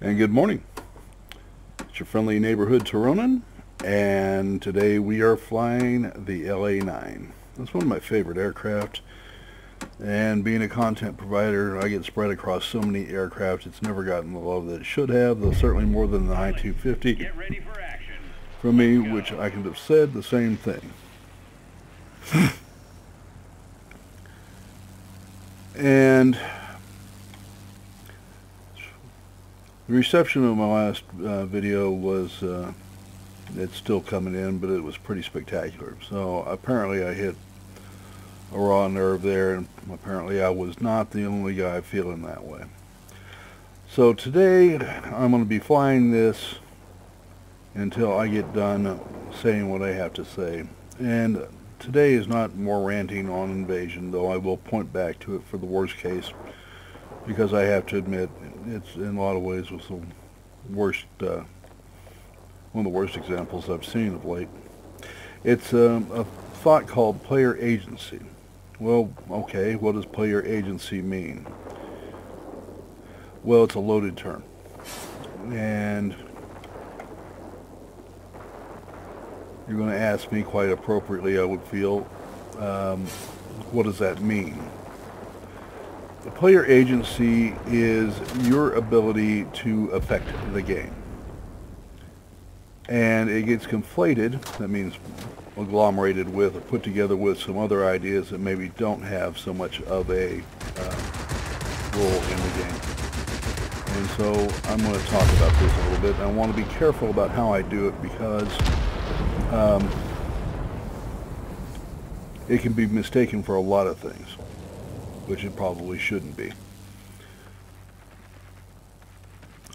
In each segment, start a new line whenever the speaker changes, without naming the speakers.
And good morning. It's your friendly neighborhood Tironan, and today we are flying the LA-9. That's one of my favorite aircraft, and being a content provider, I get spread across so many aircraft. It's never gotten the love that it should have, though certainly more than the I-250 from me, which I could have said the same thing. And the reception of my last video was, it's still coming in, but it was pretty spectacular. So apparently I hit a raw nerve there, and apparently I was not the only guy feeling that way. So today I'm going to be flying this until I get done saying what I have to say. And today is not more ranting on invasion, though I will point back to it for the worst case, because I have to admit it's in a lot of ways was the worst, one of the worst examples I've seen of late. It's a thought called player agency. Well, okay, what does player agency mean? Well, it's a loaded term, and you're going to ask me quite appropriately, I would feel, what does that mean? The player agency is your ability to affect the game. And it gets conflated, that means agglomerated with or put together with some other ideas that maybe don't have so much of a role in the game. And so I'm going to talk about this a little bit. And I want to be careful about how I do it, because it can be mistaken for a lot of things, which it probably shouldn't be.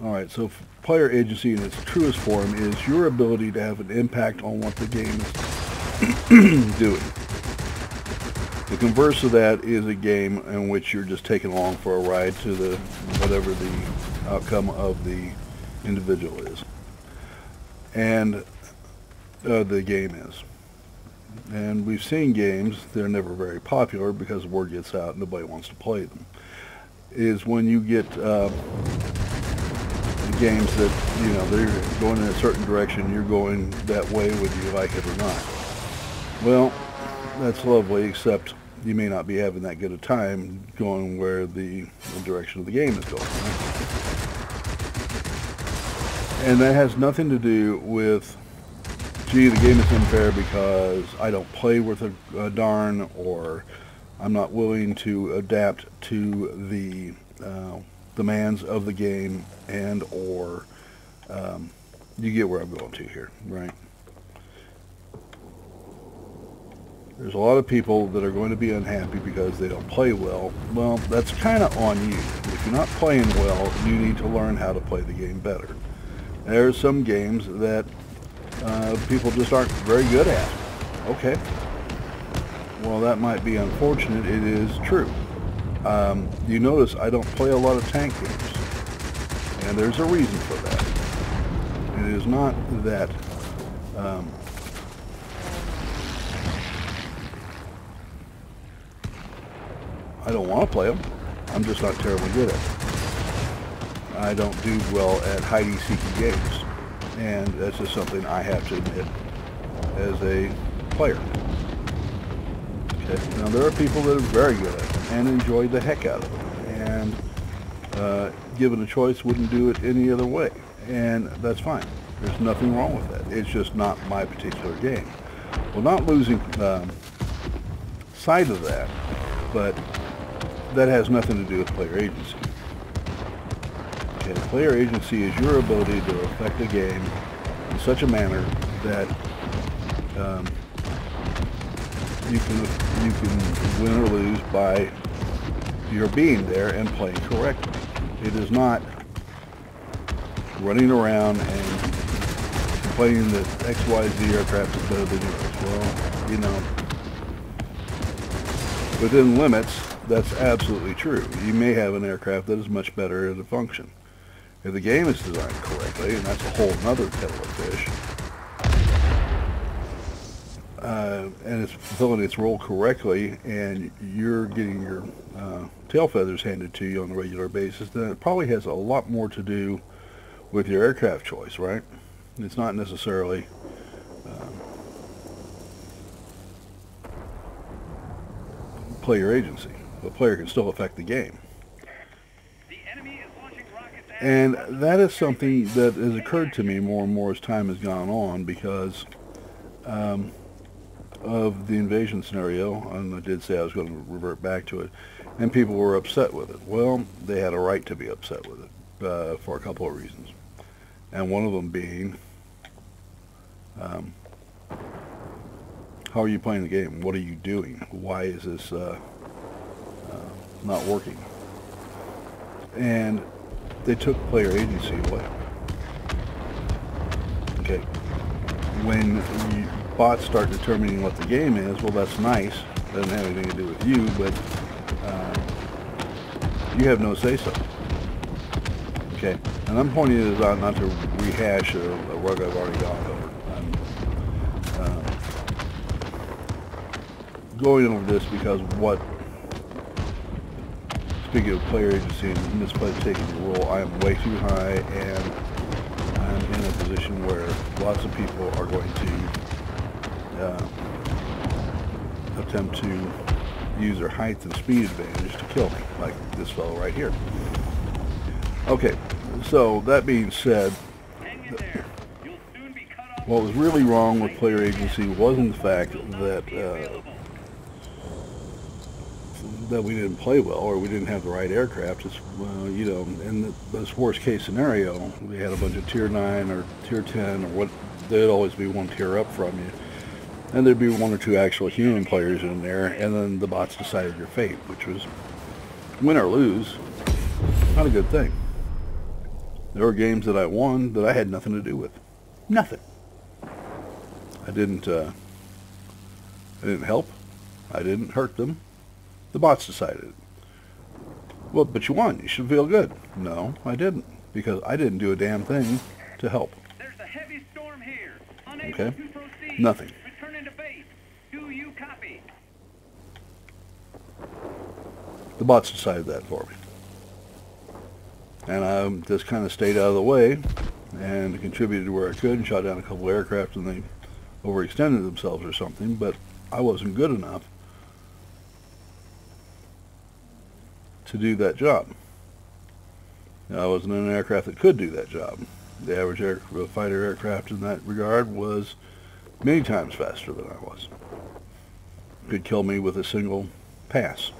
Alright, so player agency in its truest form is your ability to have an impact on what the game is doing. The converse of that is a game in which you're just taking along for a ride to the whatever the outcome of the individual is. And the game is. And we've seen games, they're never very popular because the word gets out and nobody wants to play them, is when you get games that, you know, they're going in a certain direction, you're going that way whether you like it or not. Well, that's lovely, except you may not be having that good a time going where the direction of the game is going. Right? And that has nothing to do with, gee, the game is unfair because I don't play worth a darn, or I'm not willing to adapt to the demands of the game, and or you get where I'm going to here, right? There's a lot of people that are going to be unhappy because they don't play well. Well, that's kind of on you. If you're not playing well, you need to learn how to play the game better. There are some games that people just aren't very good at. Okay. Well, that might be unfortunate. It is true. You notice I don't play a lot of tank games, and there's a reason for that. It is not that I don't want to play them. I'm just not terribly good at them. I don't do well at hide-and-seeky games, and that's just something I have to admit as a player. Okay. Now, there are people that are very good at it and enjoy the heck out of it, and given a choice wouldn't do it any other way, and that's fine. There's nothing wrong with that. It's just not my particular game. Well, not losing sight of that, but that has nothing to do with player agency. Okay, player agency is your ability to affect a game in such a manner that you can win or lose by your being there and playing correctly. It is not running around and complaining that XYZ aircraft is better than yours. Well, you know, within limits, that's absolutely true. You may have an aircraft that is much better at a function. If the game is designed correctly, and that's a whole other kettle of fish, and it's fulfilling its role correctly, and you're getting your tail feathers handed to you on a regular basis, then it probably has a lot more to do with your aircraft choice, right? It's not necessarily player agency. The player can still affect the game. And that is something that has occurred to me more and more as time has gone on, because of the invasion scenario, and I did say I was going to revert back to it, and people were upset with it. Well, they had a right to be upset with it for a couple of reasons. And one of them being, how are you playing the game? What are you doing? Why is this not working? And they took player agency away. Okay. When bots start determining what the game is, well, that's nice. It doesn't have anything to do with you, but you have no say-so. Okay. And I'm pointing this out not to rehash a rug I've already gone over. I'm going over this because speaking of player agency and misplaced taking the role, I am way too high, and I'm in a position where lots of people are going to attempt to use their height and speed advantage to kill me, like this fellow right here. Okay, so that being said, what was really wrong with player agency wasn't the fact that that we didn't play well or we didn't have the right aircraft. It's, you know, in this worst case scenario, we had a bunch of tier 9 or tier 10 or what, there'd always be one tier up from you, and there'd be one or two actual human players in there, and then the bots decided your fate, which was win or lose, not a good thing. There were games that I won that I had nothing to do with. Nothing. I didn't help. I didn't hurt them. The bots decided. Well, but you won. You should feel good. No, I didn't, because I didn't do a damn thing to help.
There's a heavy storm here. Unable
Okay?
to proceed.
Nothing.
Return into base. Do you copy?
The bots decided that for me. And I just kind of stayed out of the way and contributed where I could and shot down a couple of aircraft, and they overextended themselves or something, but I wasn't good enough to do that job. Now, I wasn't in an aircraft that could do that job. The average fighter aircraft in that regard was many times faster than I was. Could kill me with a single pass.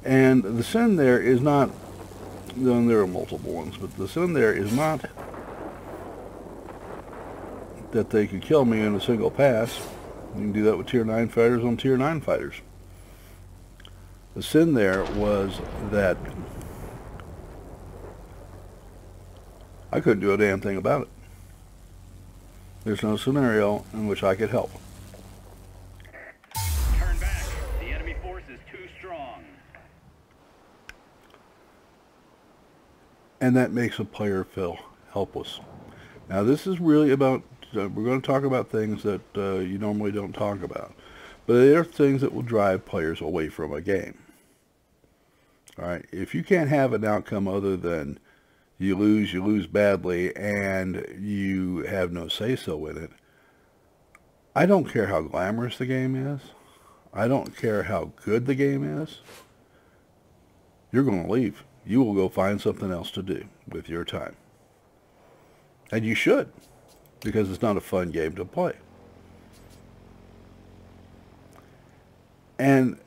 And the sin there is not, then there are multiple ones, but the sin there is not that they could kill me in a single pass. You can do that with tier 9 fighters on tier 9 fighters. The sin there was that I couldn't do a damn thing about it. There's no scenario in which I could help.
Turn back. The enemy force is too strong.
And that makes a player feel helpless. Now, this is really about, we're going to talk about things that you normally don't talk about. But there are things that will drive players away from a game. All right, if you can't have an outcome other than you lose badly, and you have no say-so in it, I don't care how glamorous the game is. I don't care how good the game is. You're going to leave. You will go find something else to do with your time. And you should, because it's not a fun game to play. And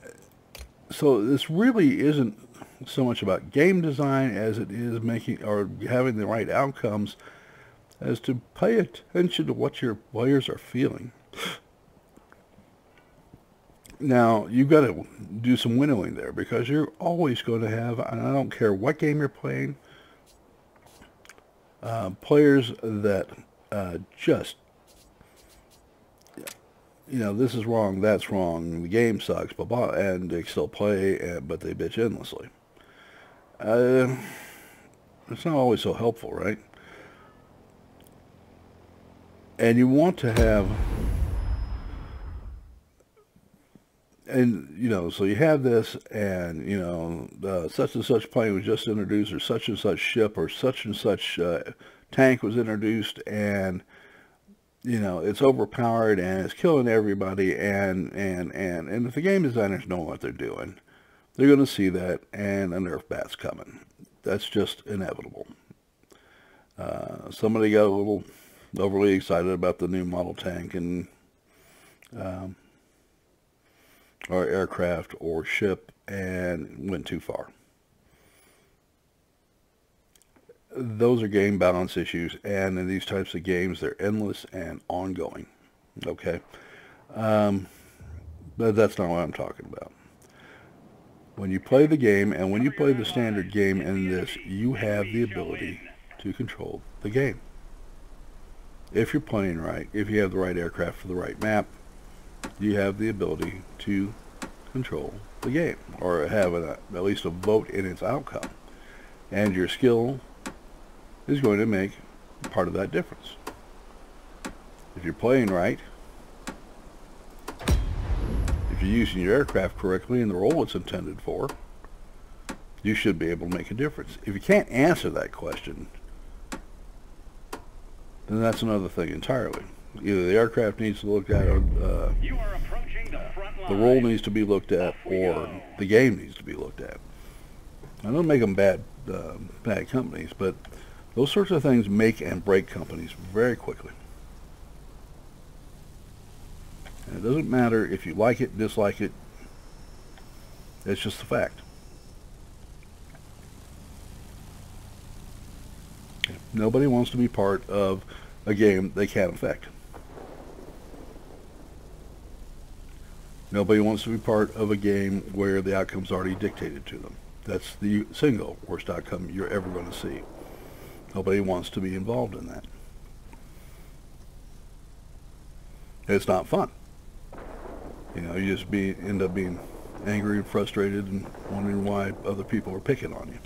so this really isn't so much about game design as it is making or having the right outcomes, as to pay attention to what your players are feeling. Now, you've got to do some winnowing there, because you're always going to have, and I don't care what game you're playing, players that just, you know, this is wrong, that's wrong, the game sucks, blah, blah, and they still play, but they bitch endlessly. It's not always so helpful, right? And you want to have, And, you know, so you have this, and, you know, such and such plane was just introduced, or such and such ship, or such and such tank was introduced, and, you know, it's overpowered, and it's killing everybody, and if the game designers know what they're doing, they're going to see that, and a nerf bat's coming. That's just inevitable. Somebody got a little overly excited about the new model tank, and or aircraft or ship, and went too far. Those are game balance issues, and in these types of games, they're endless and ongoing. Okay? But that's not what I'm talking about. When you play the game, and when you play the standard game in this, you have the ability to control the game. If you're playing right, if you have the right aircraft for the right map, you have the ability to control the game, or have at least a vote in its outcome. And your skill is going to make part of that difference. If you're playing right, if you're using your aircraft correctly in the role it's intended for, you should be able to make a difference. If you can't answer that question, then that's another thing entirely. Either the aircraft needs to look at, or the role needs to be looked at, or the game needs to be looked at. I don't make them bad companies, but those sorts of things make and break companies very quickly. And it doesn't matter if you like it, dislike it. It's just a fact. Nobody wants to be part of a game they can't affect. Nobody wants to be part of a game where the outcome's already dictated to them. That's the single worst outcome you're ever going to see. Nobody wants to be involved in that. It's not fun. You know, you just end up being angry and frustrated and wondering why other people are picking on you.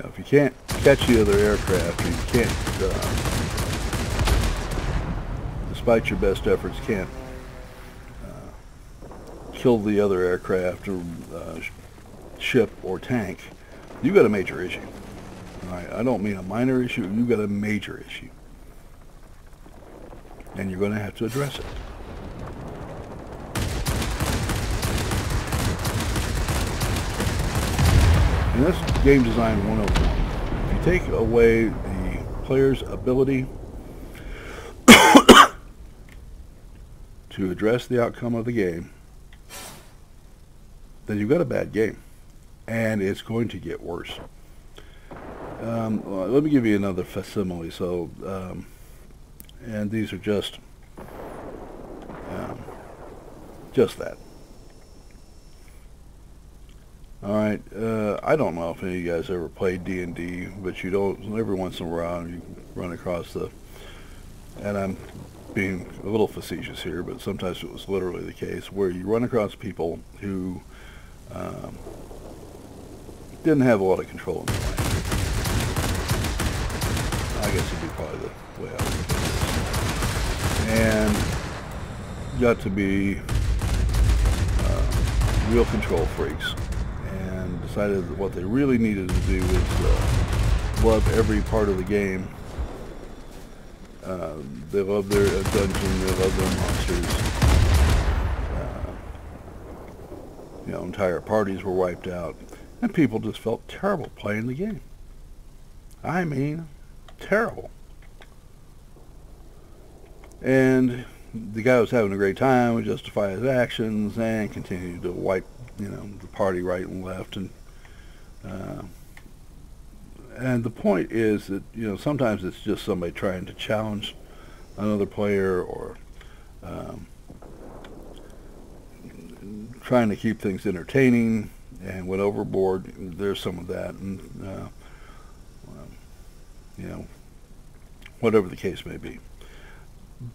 If you can't catch the other aircraft, you can't, despite your best efforts, can't kill the other aircraft or ship or tank, you got a major issue. All right? I don't mean a minor issue, you got a major issue. And you're going to have to address it. And that's game design 101. If you take away the player's ability to address the outcome of the game, then you've got a bad game. And it's going to get worse. Well, let me give you another facsimile. So, and these are just that. All right, I don't know if any of you guys ever played D&D, but you don't, every once in a while you run across and I'm being a little facetious here, but sometimes it was literally the case, where you run across people who didn't have a lot of control in their life. I guess would be probably the way I would put it. And got to be real control freaks. Decided that what they really needed to do was love every part of the game. They love their dungeon, they love their monsters. You know, entire parties were wiped out, and people just felt terrible playing the game. I mean, terrible. And the guy was having a great time, would justify his actions, and continued to wipe, you know, the party right and left. And the point is that, you know, sometimes it's just somebody trying to challenge another player, or trying to keep things entertaining, and went overboard. There's some of that, and you know, whatever the case may be.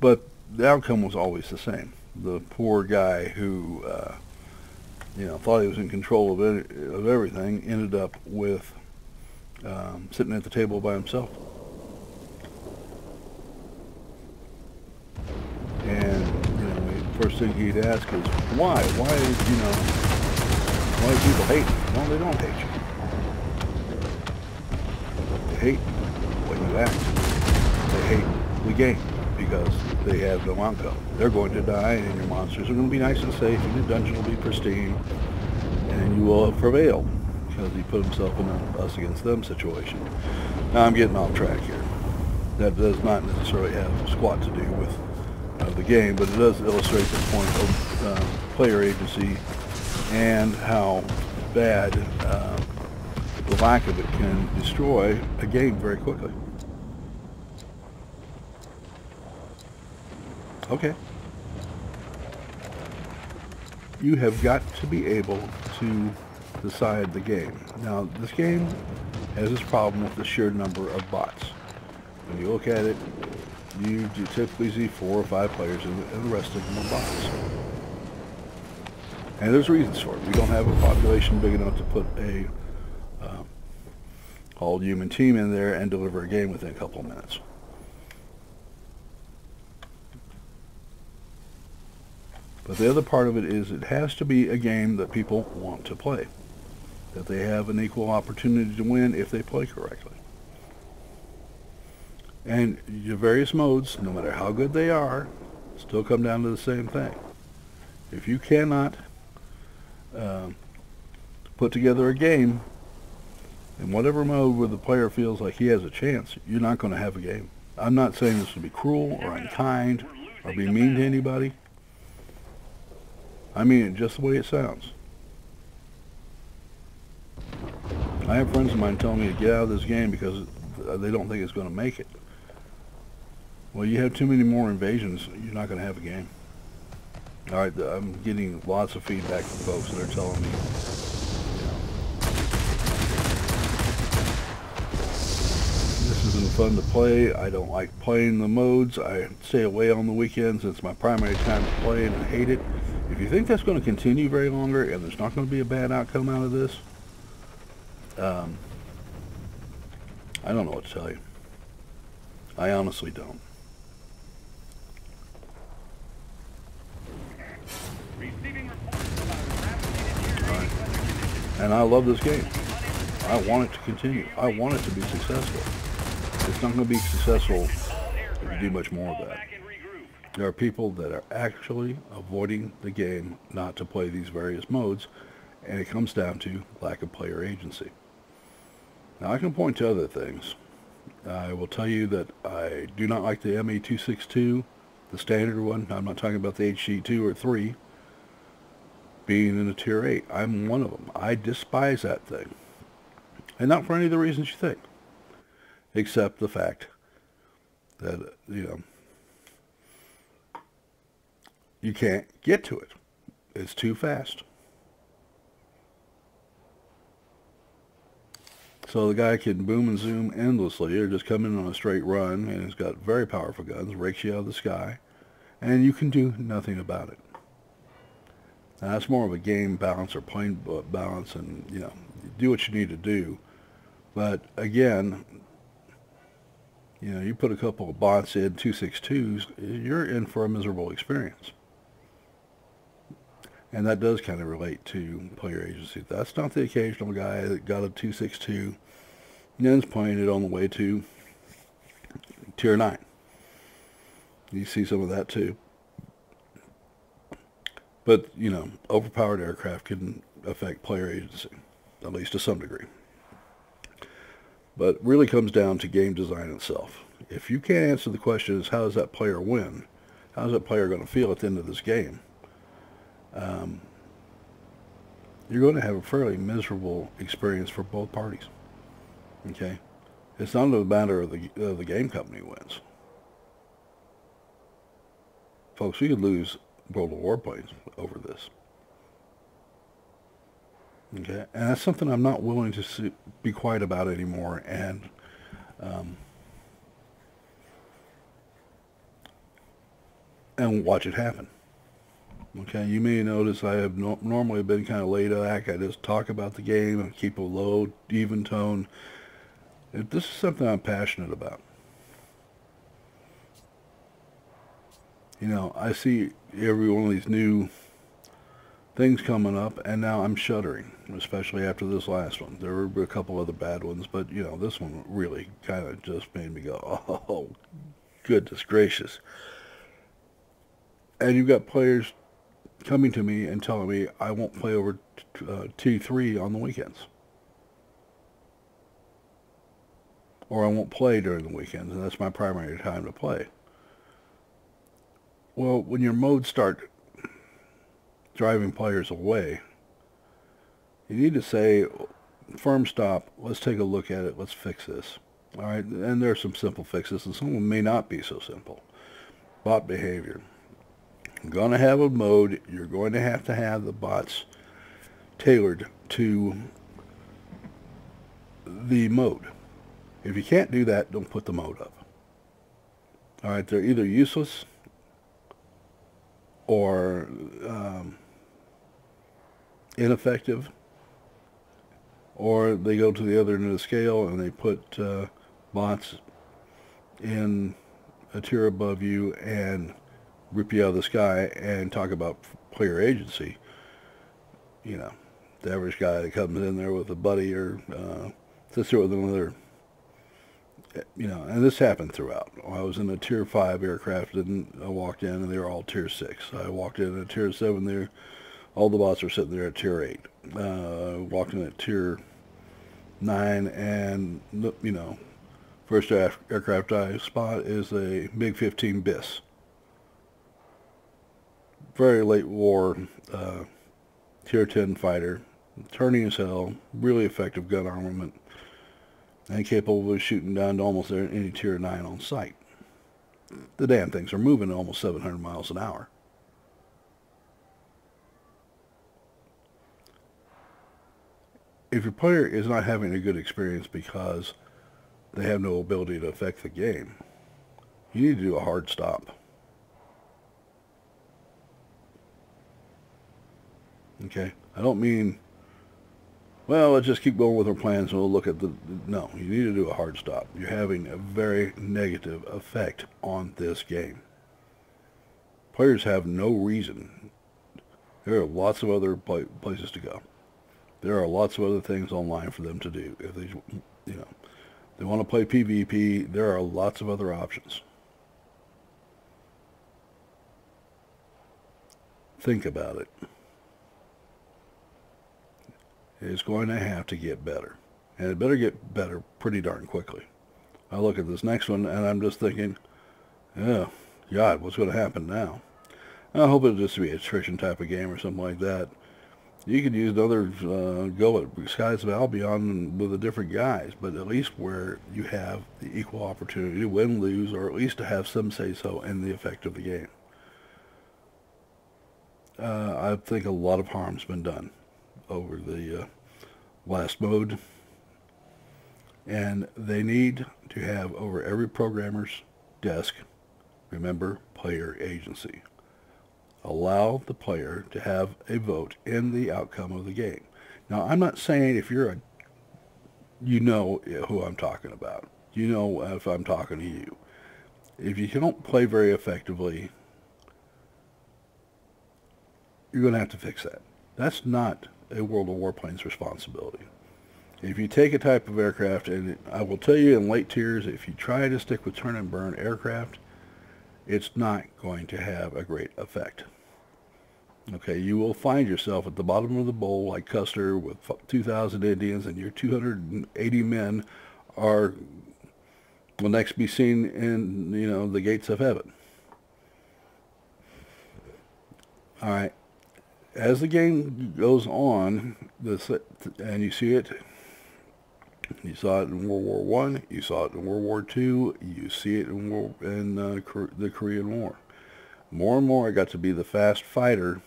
But the outcome was always the same. The poor guy who thought he was in control of everything, ended up with sitting at the table by himself. And the first thing he'd ask is, why? Why do people hate you? No, they don't hate you. They hate what you act. They hate the game because they have no outcome. They're going to die, and your monsters are going to be nice and safe, and your dungeon will be pristine, and you will have prevailed because he put himself in a us against them situation. Now I'm getting off track here. That does not necessarily have squat to do with the game, but it does illustrate the point of player agency and how bad the lack of it can destroy a game very quickly. Okay. You have got to be able to decide the game. Now, this game has this problem with the sheer number of bots. When you look at it, you typically see 4 or 5 players, and the rest of them are bots. And there's reasons for it. We don't have a population big enough to put a all-human team in there and deliver a game within a couple of minutes. But the other part of it is it has to be a game that people want to play, that they have an equal opportunity to win if they play correctly. And your various modes, no matter how good they are, still come down to the same thing. If you cannot put together a game in whatever mode where the player feels like he has a chance, you're not going to have a game. I'm not saying this to be cruel or unkind or be mean to anybody. I mean it just the way it sounds. I have friends of mine telling me to get out of this game because they don't think it's going to make it. Well, you have too many more invasions, you're not going to have a game. Alright, I'm getting lots of feedback from folks that are telling me, this isn't fun to play, I don't like playing the modes, I stay away on the weekends, it's my primary time to play and I hate it. If you think that's going to continue very longer and there's not going to be a bad outcome out of this, I don't know what to tell you. I honestly don't. Alright. And I love this game. I want it to continue. I want it to be successful. It's not going to be successful if you do much more of that. There are people that are actually avoiding the game not to play these various modes, and it comes down to lack of player agency. Now I can point to other things. I will tell you that I do not like the ME262, the standard one. I'm not talking about the HC2 or 3 being in a tier 8. I'm one of them. I despise that thing. And not for any of the reasons you think. Except the fact that, you can't get to it. It's too fast. So the guy can boom and zoom endlessly or just come in on a straight run, and he's got very powerful guns, rakes you out of the sky, and you can do nothing about it. Now that's more of a game balance or plane balance, and do what you need to do. But again, you put a couple of bots in 262s, you're in for a miserable experience. And that does kind of relate to player agency. That's not the occasional guy that got a 262 and then's playing it on the way to tier 9. You see some of that too. But, overpowered aircraft can affect player agency, at least to some degree. But it really comes down to game design itself. If you can't answer the question is how does that player win, how's that player going to feel at the end of this game, you're going to have a fairly miserable experience for both parties. Okay? It's not a matter of the game company wins. Folks, we could lose World of Warplanes over this. Okay? And that's something I'm not willing to be quiet about anymore and watch it happen. Okay, you may notice I have normally been kind of laid back. I just talk about the game and keep a low, even tone. This is something I'm passionate about. You know, I see every one of these new things coming up, and now I'm shuddering, especially after this last one. There were a couple other bad ones, but, you know, this one really kind of just made me go, oh, goodness gracious. And you've got players coming to me and telling me I won't play over T3 on the weekends. Or I won't play during the weekends, and that's my primary time to play. Well, when your modes start driving players away, you need to say, firm stop, let's take a look at it, let's fix this. All right, and there are some simple fixes, and some of them may not be so simple. Bot behavior. You're going to have a mode, you're going to have the bots tailored to the mode. If you can't do that, don't put the mode up. All right, they're either useless or ineffective, or they go to the other end of the scale and they put bots in a tier above you and rip you out of the sky and talk about player agency. You know, the average guy that comes in there with a buddy or sits there with another, you know, and this happened throughout. I was in a tier 5 aircraft and I walked in and they were all tier 6. I walked in at tier 7 there, all the bots were sitting there at tier 8. Walked in at tier 9 and, you know, first aircraft I spot is a MiG-15 BIS. Very late war tier 10 fighter, turning as hell, really effective gun armament, and capable of shooting down to almost any tier 9 on sight. The damn things are moving at almost 700 miles an hour. If your player is not having a good experience because they have no ability to affect the game, you need to do a hard stop. Okay? I don't mean, well, let's just keep going with our plans and we'll look at the... No, you need to do a hard stop. You're having a very negative effect on this game. Players have no reason. There are lots of other places to go. There are lots of other things online for them to do. If they, you know, they want to play PvP, there are lots of other options. Think about it. It's going to have to get better. And it better get better pretty darn quickly. I look at this next one and I'm just thinking, oh, God, what's going to happen now? I hope it'll just be an attrition type of game or something like that. You could use another go at Skies of Albion with the different guys, but at least where you have the equal opportunity to win, lose, or at least to have some say-so in the effect of the game. I think a lot of harm's been done over the last mode, and they need to have over every programmer's desk, remember, player agency. Allow the player to have a vote in the outcome of the game. Now, I'm not saying if you're a, you know who I'm talking about. You know if I'm talking to you. If you don't play very effectively, you're going to have to fix that. That's not a World of Warplanes responsibility. If you take a type of aircraft, and I will tell you in late tiers, if you try to stick with turn and burn aircraft, it's not going to have a great effect. Okay, you will find yourself at the bottom of the bowl like Custer with 2,000 Indians, and your 280 men will next be seen in, you know, the gates of heaven. All right. As the game goes on, and you see it, you saw it in World War I, you saw it in World War II, you see it in the Korean War. More and more, it got to be the fast fighter,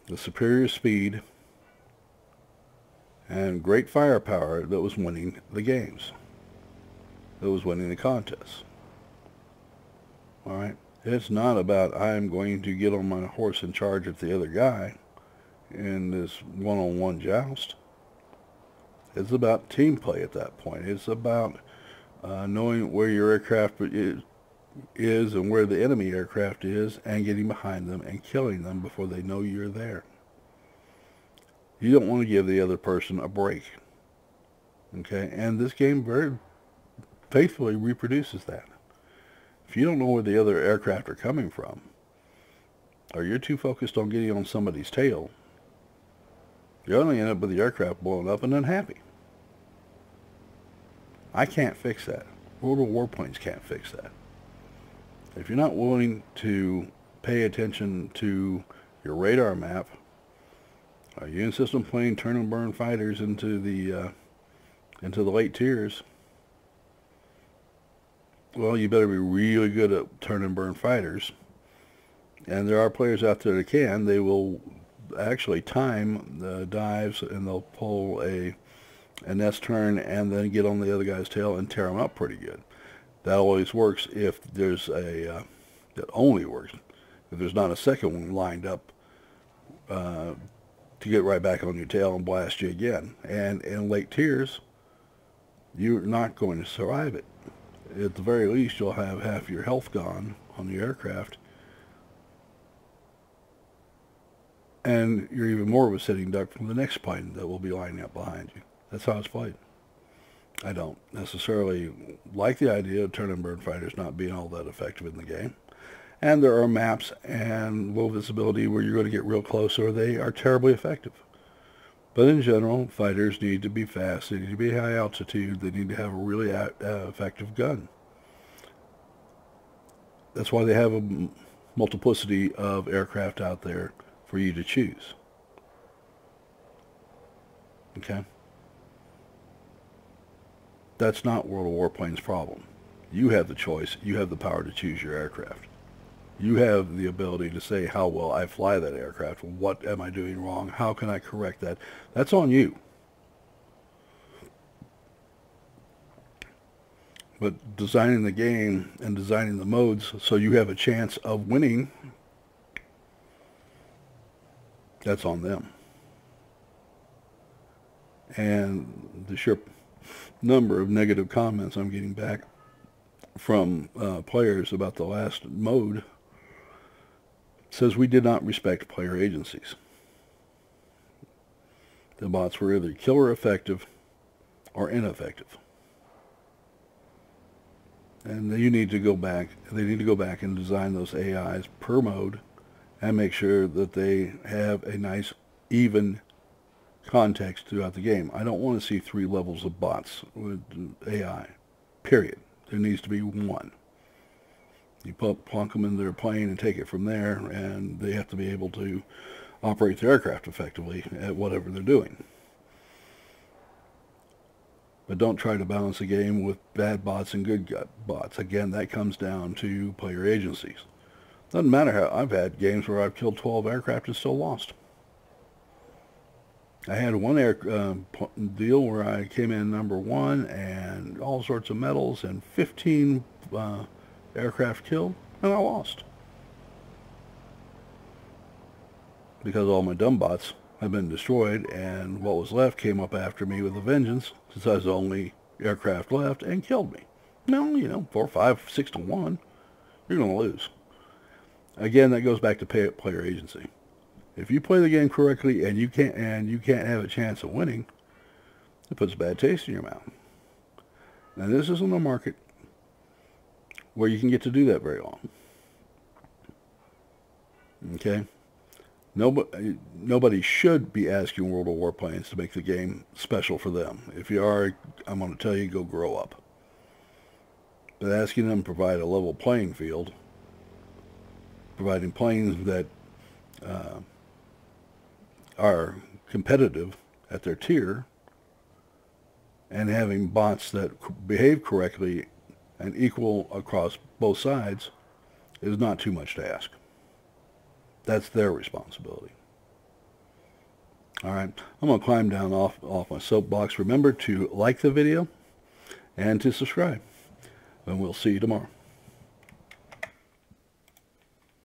the superior speed, and great firepower that was winning the games, that was winning the contests. All right, It's not about I'm going to get on my horse and charge at the other guy in this one-on-one joust. It's about team play at that point. It's about knowing where your aircraft is and where the enemy aircraft is, and getting behind them and killing them before they know you're there. You don't want to give the other person a break. Okay? And this game very faithfully reproduces that. If you don't know where the other aircraft are coming from, or you're too focused on getting on somebody's tail, you're going to end up with the aircraft blowing up and unhappy. I can't fix that. World of Warplanes can't fix that. If you're not willing to pay attention to your radar map, you insist on playing turn and burn fighters into the late tiers, well, you better be really good at turn and burn fighters. And there are players out there that can. They will actually time the dives, and they'll pull an S turn and then get on the other guy's tail and tear them up pretty good. That always works if there's that only works if there's not a second one lined up to get right back on your tail and blast you again. And in late tiers, you're not going to survive it. At the very least, you'll have half your health gone on the aircraft, and you're even more of a sitting duck from the next plane that will be lining up behind you. That's how it's played. I don't necessarily like the idea of turn and burn fighters not being all that effective in the game. And there are maps and low visibility where you're going to get real close, or they are terribly effective. But in general, fighters need to be fast, they need to be high altitude, they need to have a really effective gun. That's why they have a multiplicity of aircraft out there for you to choose. Okay? That's not World of Warplanes' problem. You have the choice, you have the power to choose your aircraft. You have the ability to say how well I fly that aircraft. What am I doing wrong? How can I correct that? That's on you. But designing the game and designing the modes so you have a chance of winning, that's on them. And the sheer number of negative comments I'm getting back from players about the last mode says we did not respect player agencies. The bots were either killer effective or ineffective. And you need to go back, they need to go back and design those AIs per mode and make sure that they have a nice, even context throughout the game. I don't want to see 3 levels of bots with AI, period. There needs to be one. You plunk them in their plane and take it from there, and they have to be able to operate their aircraft effectively at whatever they're doing. But don't try to balance a game with bad bots and good bots. Again, that comes down to player agencies. Doesn't matter how, I've had games where I've killed 12 aircraft and still lost. I had one deal where I came in #1 and all sorts of medals and 15 aircraft killed, and I lost. Because all my dumb bots had been destroyed, and what was left came up after me with a vengeance, since I was the only aircraft left, and killed me. No, 4, 5, 6 to 1, you're going to lose. Again, that goes back to player agency. If you play the game correctly and you can't have a chance of winning, it puts a bad taste in your mouth. Now, this isn't a market where you can get to do that very long. Okay? Nobody should be asking World of Warplanes to make the game special for them. If you are, I'm going to tell you, go grow up. But asking them to provide a level playing field, providing planes that are competitive at their tier, and having bots that behave correctly and equal across both sides is not too much to ask. That's their responsibility. All right, I'm going to climb down off my soapbox. Remember to like the video and to subscribe, and we'll see you tomorrow.